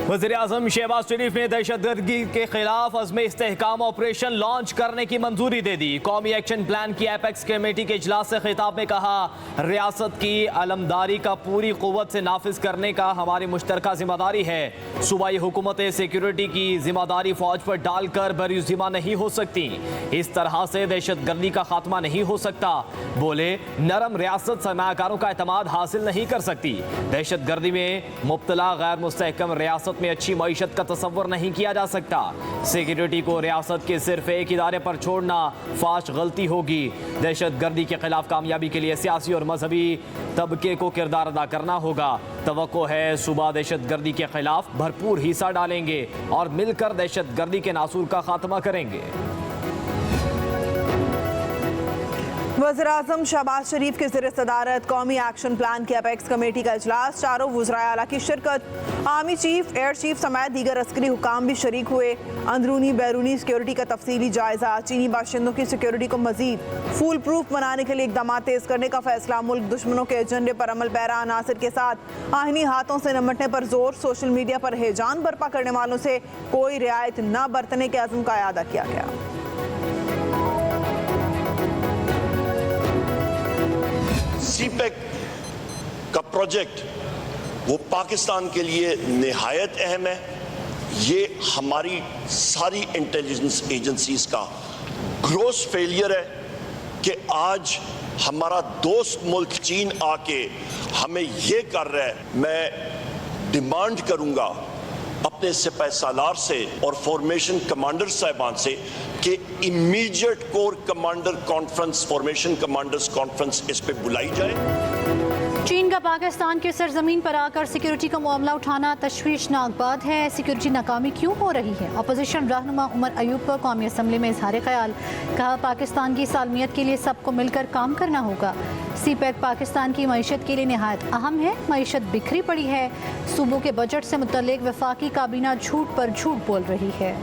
वज़ीर-ए-आज़म शहबाज शरीफ ने दहशतगर्दी के खिलाफ अज़्म इस्तेहकाम ऑपरेशन लॉन्च करने की मंजूरी दे दी। कौमी एक्शन प्लान की एपेक्स कमेटी के इजलास से खिताब में कहा, रियासत की अलमदारी का पूरी क़ुव्वत से नाफिज करने का हमारी मुश्तरका जिम्मेदारी है। सूबाई हुकूमत सिक्योरिटी की जिम्मेदारी फौज पर डालकर बरयुज़िमा नहीं हो सकती। इस तरह से दहशतगर्दी का खात्मा नहीं हो सकता। बोले, नरम रियासत सरमायाकारों का एतमाद हासिल नहीं कर सकती। दहशतगर्दी में मुब्तला गैर मुस्तहकम रियासत में अच्छी मईशत का तसव्वुर नहीं किया जा सकता। सिक्योरिटी को रियासत के सिर्फ एक इदारे पर छोड़ना फाश गलती होगी। दहशतगर्दी के खिलाफ कामयाबी के लिए सियासी और मजहबी तबके को किरदार अदा करना होगा। तवक्को है सूबा दहशतगर्दी के खिलाफ भरपूर हिस्सा डालेंगे और मिलकर दहशतगर्दी के नासूर का खात्मा करेंगे। वज़ीर-ए-आज़म शहबाज शरीफ के ज़रिए सदारत कौमी एक्शन प्लान की एपेक्स कमेटी का इजलास, चारों वज़राए आला की शिरकत। आर्मी चीफ, एयर चीफ समेत दीगर अस्करी हुकाम भी शरीक हुए। अंदरूनी बैरूनी सिक्योरिटी का तफसीली जायजा। चीनी बाशिंदों की सिक्योरिटी को मजीद फूल प्रूफ बनाने के लिए इकदाम तेज करने का फैसला। मुल्क दुश्मनों के एजेंडे पर अमल पैरा अनासर के साथ आहनी हाथों से निपटने पर जोर। सोशल मीडिया पर हेजान बर्पा करने वालों से कोई रियायत न बरतने के अज़्म का अदा किया गया। सीपेक का प्रोजेक्ट वो पाकिस्तान के लिए निहायत अहम है। ये हमारी सारी इंटेलिजेंस एजेंसीज का ग्रोस फेलियर है कि आज हमारा दोस्त मुल्क चीन आके हमें ये कर रहा है। मैं डिमांड करूंगा अपने सिपाही सालार से और फॉर्मेशन कमांडर साहिबान से कि immediate core commander conference, formation commanders conference इस पे बुलाई जाए। चीन का पाकिस्तान के सरजमीन पर आकर सिक्योरिटी का मामला उठाना तशवीशनाक बात है। सिक्योरिटी नाकामी क्यों हो रही है? अपोजिशन रहनुमा उमर अयूब का कौमी असम्बली में इजहार ख्याल। कहा, पाकिस्तान की सालमियत के लिए सबको मिलकर काम करना होगा। सीपैक पाकिस्तान की मईशत के लिए नहायत अहम है। मईशत बिखरी पड़ी है। सूबों के बजट से मुतल्लिक वफाकी काबीना झूठ पर झूठ बोल रही है।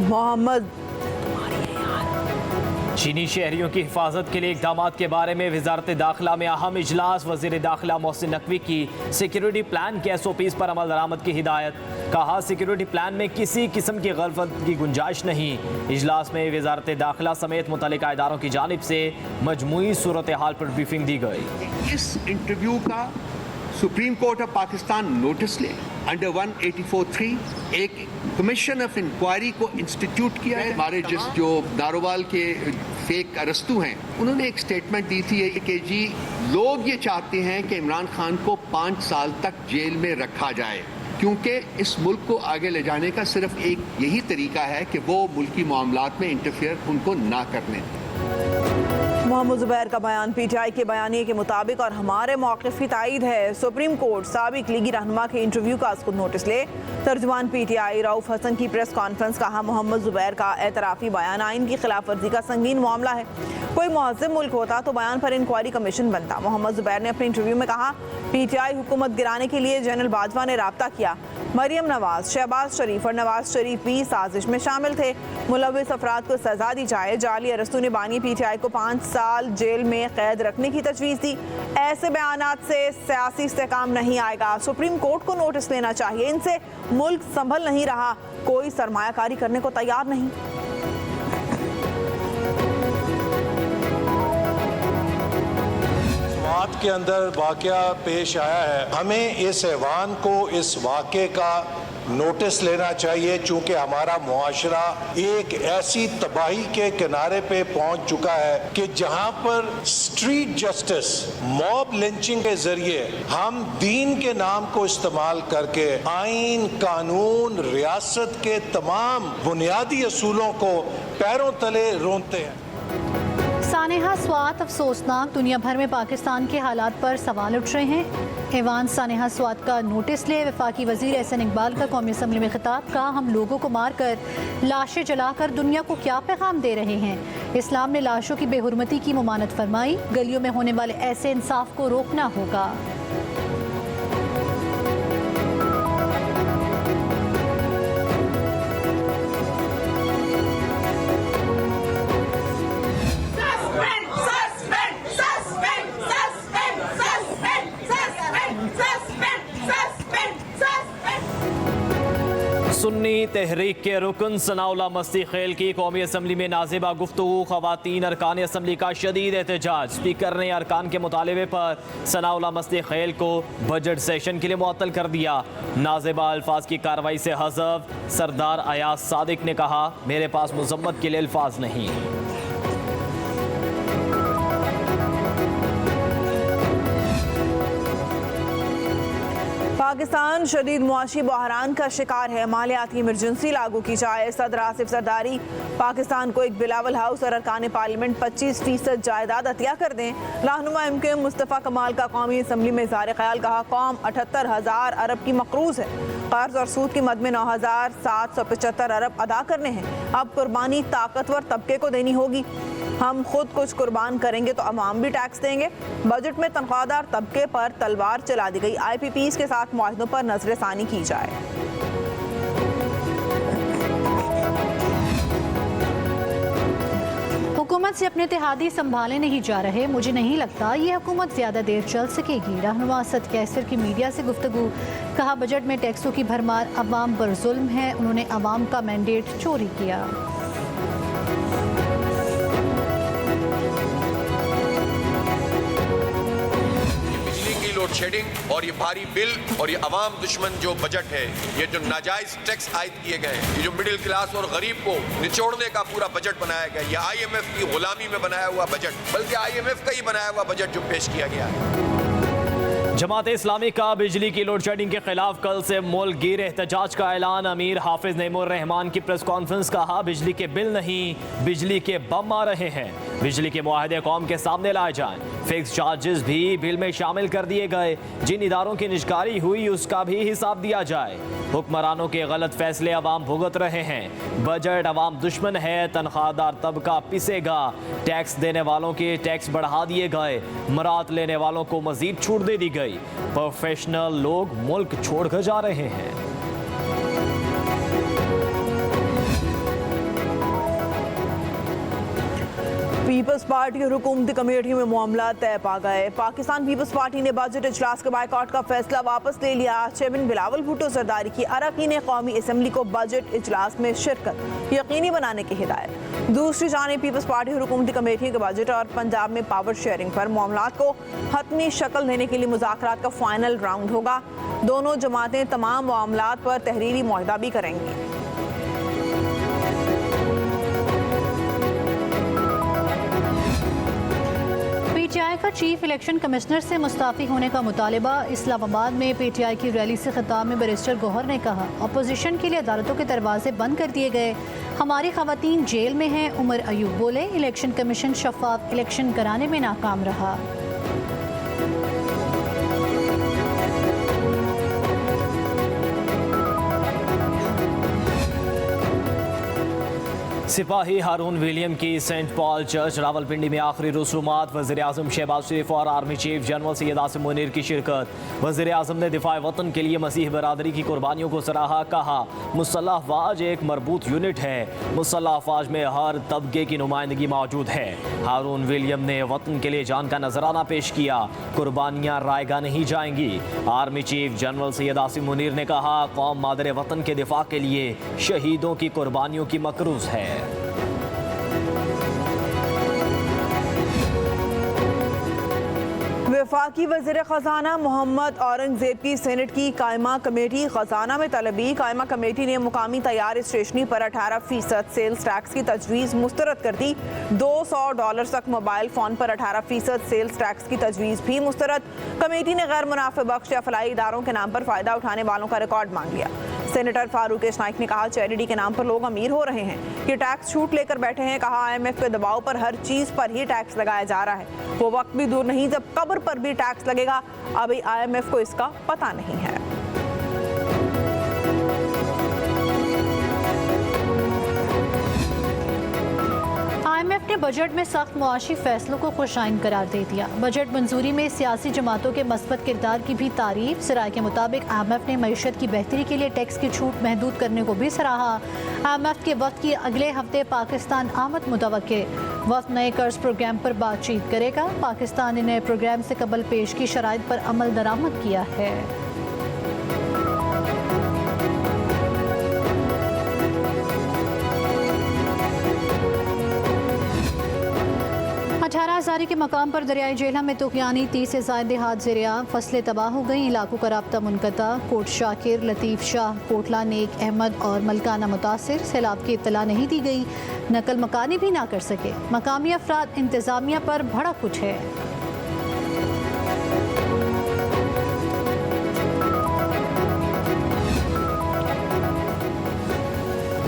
मोहम्मद चीनी शहरियों की हिफाजत के लिए इकदाम के बारे में वजारत दाखिला में अहम इजलास। वज़ीर दाखिला मोहसिन नकवी की सिक्योरिटी प्लान के SOPs पर अमल दरामद की हिदायत। कहा, सिक्योरिटी प्लान में किसी किस्म की गलत की गुंजाइश नहीं। इजलास में वजारत दाखिला समेत मुतल्लिका इदारों की जानिब से मजमूई सूरत हाल पर ब्रीफिंग दी गई। इस इंटरव्यू का supreme court of Pakistan notice ले अंडर 184(3) एक कमीशन ऑफ इंक्वायरी को इंस्टीट्यूट किया है। हमारे जो दारोवाल के फेक अरस्तू हैं, उन्होंने एक स्टेटमेंट दी थी कि जी लोग ये चाहते हैं कि इमरान खान को 5 साल तक जेल में रखा जाए, क्योंकि इस मुल्क को आगे ले जाने का सिर्फ एक यही तरीका है कि वो मुल्की मामलात में इंटरफेयर उनको ना करने दें। मोहम्मद ज़ुबैर का बयान PTI के बयानिए के मुताबिक और हमारे मौक़िफ़ की तायद है। सुप्रीम कोर्ट साबिक लीगी रहनुमा के इंटरव्यू का खुद नोटिस ले। तर्जुमान PTI रऊफ़ हसन की प्रेस कॉन्फ्रेंस। कहा, मोहम्मद ज़ुबैर का एतराफ़ी बयान आइन की खिलाफ वर्जी का संगीन मामला है। कोई मुहज़्ज़म मुल्क होता तो बयान पर इंक्वायरी कमीशन बनता। मोहम्मद ज़ुबैर ने अपने इंटरव्यू में कहा, PTI हुकूमत गिराने के लिए जनरल बाजवा ने राब्ता किया। मरियम नवाज, शहबाज शरीफ और नवाज शरीफ भी साजिश में शामिल थे। मुलव्विस अफराद को सजा दी जाए। जाली अरस्तू ने बानी PTI को 5 साल जेल में कैद रखने की तजवीज़ दी। ऐसे बयानात से सियासी इस्तेहकाम नहीं आएगा। सुप्रीम कोर्ट को नोटिस लेना चाहिए। इनसे मुल्क संभल नहीं रहा। कोई सरमायाकारी करने को तैयार नहीं। के अंदर वाकया पेश आया है, हमें इस ऐवान को इस वाक़े का नोटिस लेना चाहिए, चूँकि हमारा मुआशरा एक ऐसी तबाही के किनारे पे पहुँच चुका है कि जहाँ पर स्ट्रीट जस्टिस, मॉब लिंचिंग के जरिए हम दीन के नाम को इस्तेमाल करके आइन, कानून, रियासत के तमाम बुनियादी असूलों को पैरों तले रोनते हैं। सानेहा स्वात अफसोसनाक। दुनिया भर में पाकिस्तान के हालात पर सवाल उठ रहे हैं। ऐवान सानेहा स्वात का नोटिस ले। वफाकी वजीर एहसन इकबाल का कौमी असम्बली में खिताब। कहा, हम लोगों को मारकर लाशें जलाकर दुनिया को क्या पैगाम दे रहे हैं? इस्लाम ने लाशों की बेहुरमती की मुमानत फरमाई। गलियों में होने वाले ऐसे इंसाफ को रोकना होगा। सुन्नी तहरीक के रुकन सनाउल्लाह मस्ती खेल की कौमी असम्बली में नाजिबा गुफ्तगू, खवातीन अरकान असम्बली का शदीद एहतजाज। स्पीकर ने अरकान के मुतालबे पर सनाउल्लाह मस्ती खेल को बजट सेशन के लिए मुअत्तल कर दिया। नाजिबा अल्फाज की कार्रवाई से हज़फ। सरदार अयाज सादिक ने कहा, मेरे पास मुज़म्मत के लिए अल्फाज नहीं। पाकिस्तान शदीद मुआशी बहरान का शिकार है, मालियाती इमरजेंसी लागू की जाए। सदर आसिफ जरदारी पाकिस्तान को एक बिलावल हाउस और अरकान पार्लियामेंट 25% जायदाद अतिया कर दें। रहनुमा MKM मुस्तफ़ा कमाल का कौमी असम्बली में इज़हार ख्याल, कहा कौम 78,000 अरब की मकरूज है, कर्ज और सूद की मद में 9,775 अरब अदा करने हैं। अब कुर्बानी ताकतवर तबके को देनी होगी। हम खुद कुछ कुर्बान करेंगे तो अवाम भी टैक्स देंगे। बजट में तनख्वाहदार तबके पर तलवार चला दी गई। IPPs के साथ मुआहदों पर नजरसानी की जाए। हुकूमत से अपने इत्तेहादी संभाले नहीं जा रहे, मुझे नहीं लगता ये हुकूमत ज़्यादा देर चल सकेगी। रहनुमा असद कैसर की मीडिया से गुफ्तगू, कहा बजट में टैक्सों की भरमार अवाम पर जुल्म है, उन्होंने अवाम का मैंडेट चोरी किया। लोड शेडिंग और ये भारी बिल और ये अवाम दुश्मन जो बजट है, ये जो नाजायज टैक्स आयद किए गए हैं, ये जो मिडिल क्लास और गरीब को निचोड़ने का पूरा बजट बनाया गया, ये IMF की गुलामी में बनाया हुआ बजट, बल्कि IMF का ही बनाया हुआ बजट जो पेश किया गया है। जमात इस्लामी का बिजली की लोड शेडिंग के खिलाफ कल से मुल्क गिर एहतजाज का ऐलान। अमीर हाफिज नईमुर रहमान की प्रेस कॉन्फ्रेंस, कहा बिजली के बिल नहीं, बिजली के बम आ रहे हैं। बिजली के मुआहदे कौम के सामने लाए जाएं। फिक्स चार्जेस भी बिल में शामिल कर दिए गए। जिन इदारों की निजकारी हुई उसका भी हिसाब दिया जाए। हुक्मरानों के गलत फैसले अवाम भुगत रहे हैं। बजट अवाम दुश्मन है, तनख्वाहदार तबका पिसेगा। टैक्स देने वालों के टैक्स बढ़ा दिए गए, मरात लेने वालों को मजीद छूट दे दी गई। प्रोफेशनल लोग मुल्क छोड़कर जा रहे हैं। पीपल्स पार्टी और हुकूमती कमेटी में मामला तय पा गए। पाकिस्तान पीपल्स पार्टी ने बजट इजलास के बायकॉट का फैसला वापस ले लिया। चेयरमैन बिलावल भुट्टो जरदारी की अरकान कौमी असम्बली को बजट इजलास में शिरकत यकीनी बनाने की हिदायत। दूसरी जानिब पीपल्स पार्टी और हुकूमती कमेटी के बजट और पंजाब में पावर शेयरिंग पर मामलात को हतमी शक्ल देने के लिए मुज़ाकरात का फाइनल राउंड होगा। दोनों जमातें तमाम मामलात पर तहरीरी मुआहदा भी करेंगी। PTI का चीफ इलेक्शन कमिश्नर से मुस्ताफ़ी होने का मुतालबा। इस्लामाबाद में PTI की रैली से खिताब में बैरिस्टर गौहर ने कहा, अपोजिशन के लिए अदालतों के दरवाजे बंद कर दिए गए, हमारी खवातीन जेल में हैं। उमर अयूब बोले, इलेक्शन कमीशन शफाफ इलेक्शन कराने में नाकाम रहा। सिपाही हारून विलियम की सेंट पॉल चर्च रावलपिंडी में आखिरी रसूमात। वज़ीर आज़म शहबाज शरीफ और army chief general Syed Asim Munir की शिरकत। वज़ीर आज़म ने दिफा वतन के लिए मसीह बरादरी की कुर्बानियों को सराहा। कहा, मुसल्लह अफवाज एक मरबूत यूनिट है, मुसल्लह अफवाज में हर तबके की नुमाइंदगी मौजूद है। हारून विलियम ने वतन के लिए जान का नजराना पेश किया, कुर्बानियाँ रायगा नहीं जाएंगी। Army chief general Syed Asim Munir ने कहा, कौम मादर वतन के दिफा के लिए शहीदों की कुर्बानियों की मकरूज है। वफाकी वज़ीर ख़ज़ाना मोहम्मद औरंगज़ेब की सेनेट की कायमा कमेटी ख़ज़ाना में तलबी। कायमा कमेटी ने मुकामी तैयार स्टेशनरी पर 18% सेल्स टैक्स की तजवीज़ मुस्तरद कर दी। $200 तक मोबाइल फ़ोन पर 18% सेल्स टैक्स की तजवीज़ भी मुस्तरद। कमेटी ने गैर मुनाफे बख्श या फलाई इदारों के नाम पर फ़ायदा उठाने वालों का रिकॉर्ड मांग लिया। सेनेटर फारूक नाइक ने कहा, चैरिटी के नाम पर लोग अमीर हो रहे हैं, ये टैक्स छूट लेकर बैठे हैं। कहा, IMF के दबाव पर हर चीज़ पर ही टैक्स लगाया जा रहा है। वो वक्त भी दूर नहीं जब कब्र पर भी टैक्स लगेगा। अभी IMF को इसका पता नहीं है। IMF ने बजट में सख्त मुआशी फैसलों को खुशाइन करार दे दिया। बजट मंजूरी में सियासी जमातों के मस्बत किरदार की भी तारीफ। सराय के मुताबिक IMF ने मईशत की बेहतरी के लिए टैक्स की छूट महदूद करने को भी सराहा। IMF के वक्त की अगले हफ्ते पाकिस्तान आमद मुतवक्के। वक्त नए कर्ज प्रोग्राम पर बातचीत करेगा। पाकिस्तान ने नए प्रोग्राम से कबल पेश की शराइत पर अमल दरामद किया है। बर्फबारी के मकाम पर दरियाई जेहलम में तुगयानी 30 से ज़ायद देहात ज़ेर-ए-आब, फसलें तबाह हो गई, इलाकों का राब्ता मुनक़ता। कोट शाकिर, लतीफ़ शाह, कोटला, नेक अहमद और मलकाना मुतासिर, सैलाब की इत्तला नहीं दी गई, नकल मकानी भी ना कर सके। मकामी अफराद इंतज़ामिया पर भड़क उठे।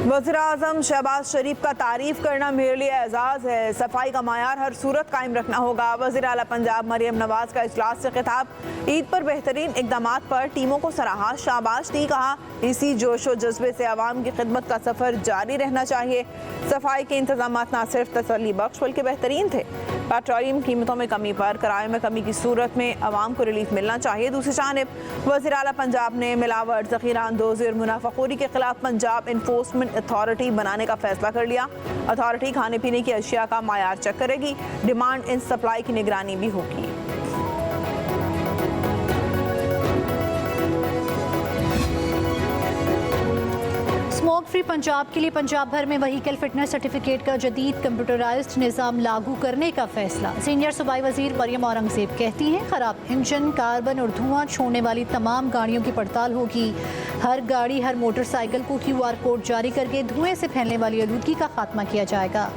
वज़ीर-ए-आज़म शहबाज शरीफ का तारीफ करना मेरे लिए एजाज़ है, सफाई का मायार हर सूरत कायम रखना होगा। वज़ीर आला पंजाब मरियम नवाज का इजलास से खिताब, ईद पर बेहतरीन इक़दामात पर टीमों को सराहा, शाबाश दी। कहा इसी जोश व जज्बे से आवाम की खिदमत का सफ़र जारी रहना चाहिए। सफाई के इंतजामात न सिर्फ तसल्ली बख्श बल्कि बेहतरीन थे। पेट्रोलियम कीमतों में कमी पर किराए में कमी की सूरत में आवाम को रिलीफ मिलना चाहिए। दूसरी जानिब वज़ीर आला पंजाब ने मिलावट, ज़ख़ीरा अंदोज़ी और मुनाफ़ाखोरी के खिलाफ पंजाब इन्फोर्समेंट अथॉरिटी बनाने का फैसला कर लिया। अथॉरिटी खाने पीने की अशिया का मायार चेक करेगी, डिमांड इन सप्लाई की निगरानी भी होगी। स्मोक फ्री पंजाब के लिए पंजाब भर में व्हीकल फिटनेस सर्टिफिकेट का जदीद कंप्यूटराइज्ड निज़ाम लागू करने का फैसला। सीनियर सूबाई वजीर मरियम औरंगज़ेब कहती हैं खराब इंजन, कार्बन और धुआं छोड़ने वाली तमाम गाड़ियों की पड़ताल होगी। हर गाड़ी, हर मोटरसाइकिल को QR कोड जारी करके धुएं से फैलने वाली आलूदगी का खात्मा किया जाएगा।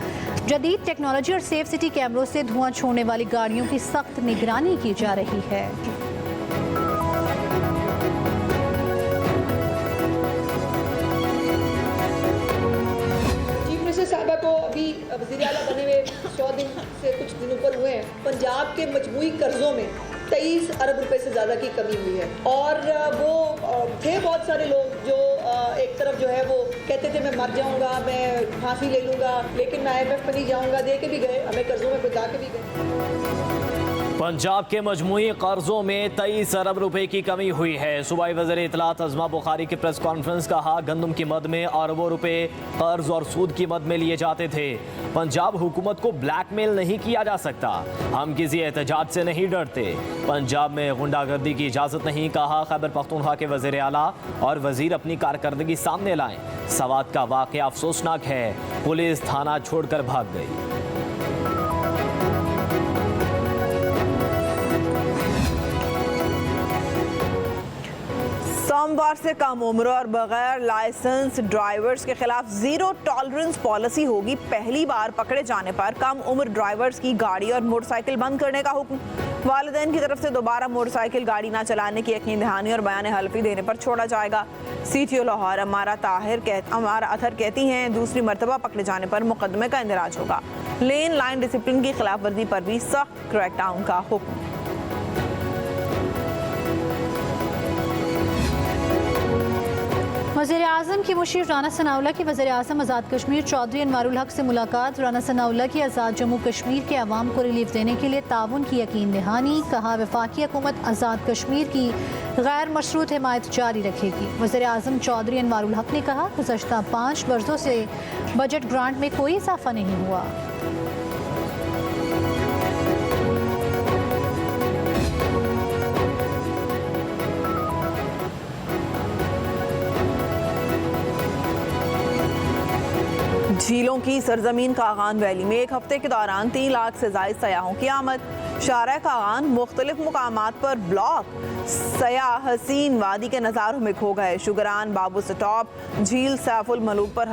जदीद टेक्नोलॉजी और सेफ सिटी कैमरों से धुआं छोड़ने वाली गाड़ियों की सख्त निगरानी की जा रही है। साहबा को अभी वज़ीर आला बने हुए 100 दिन से कुछ दिन ऊपर हुए हैं। पंजाब के मजमूई कर्जों में 23 अरब रुपए से ज़्यादा की कमी हुई है। और वो थे बहुत सारे लोग जो एक तरफ जो है वो कहते थे मैं मर जाऊंगा, मैं फांसी ले लूँगा, लेकिन मैं IMF में नहीं जाऊँगा, दे के भी गए, हमें कर्जों में बचा के भी गए। पंजाब के मजमूई कर्जों में 23 अरब रुपए की कमी हुई है। सूबाई वज़ीर इत्तलात अज़मा बुखारी की प्रेस कॉन्फ्रेंस कहा गंदम की मद में अरबों रुपए कर्ज और सूद की मद में लिए जाते थे। पंजाब हुकूमत को ब्लैकमेल नहीं किया जा सकता, हम किसी एहतजाज से नहीं डरते। पंजाब में गुंडागर्दी की इजाज़त नहीं, कहा खैबर पख्तूनख्वा के वज़ीर आला और वज़ीर अपनी कारकर्दगी सामने लाएं। सवात का वाक़या अफसोसनाक है, पुलिस थाना छोड़कर भाग गई। सोमवार से कम उम्र और बगैर लाइसेंस ड्राइवर्स के खिलाफ जीरो टॉलरेंस पॉलिसी होगी। पहली बार पकड़े जाने पर कम उम्र ड्राइवर्स की गाड़ी और मोटरसाइकिल बंद करने का हुक्म। वालिदैन की तरफ से दोबारा मोटरसाइकिल गाड़ी ना चलाने की यकीन दहानी और बयान हल्फी देने पर छोड़ा जाएगा। CTO लाहौर अमारा अतहर कहती हैं दूसरी मरतबा पकड़े जाने पर मुकदमे का इंदराज होगा। लेन लाइन डिसिप्लिन की खिलाफ वर्जी पर भी सख्त क्रैकडाउन का हुक्म। वज़ीर-ए-आज़म की मुशीर राना सनाउल्लाह की वज़ीर-ए-आज़म आज़ाद कश्मीर चौधरी अनवारुल हक से मुलाकात। राना सनाउल्लाह की आज़ाद जम्मू कश्मीर के अवाम को रिलीफ देने के लिए ताउन की यकीन दहानी। कहा वफाकी हुकूमत आज़ाद कश्मीर की गैर मशरूत हिमायत जारी रखेगी। वज़ीर-ए-आज़म चौधरी अनवारुल हक ने कहा गुज़श्ता 5 वर्षों से बजट ग्रांट में कोई इजाफा नहीं हुआ। झीलों की सरजमीन कागान वैली में एक हफ्ते के दौरान 3 लाख से ज़ायद सयाहों की आमद। शारा कागान मुख्तलिफ मुकामात पर ब्लॉक, सयाह हसीन वादी के नज़ारों में खो गए। शुगरान, बाबू से टॉप, झील सैफुल मलूक पर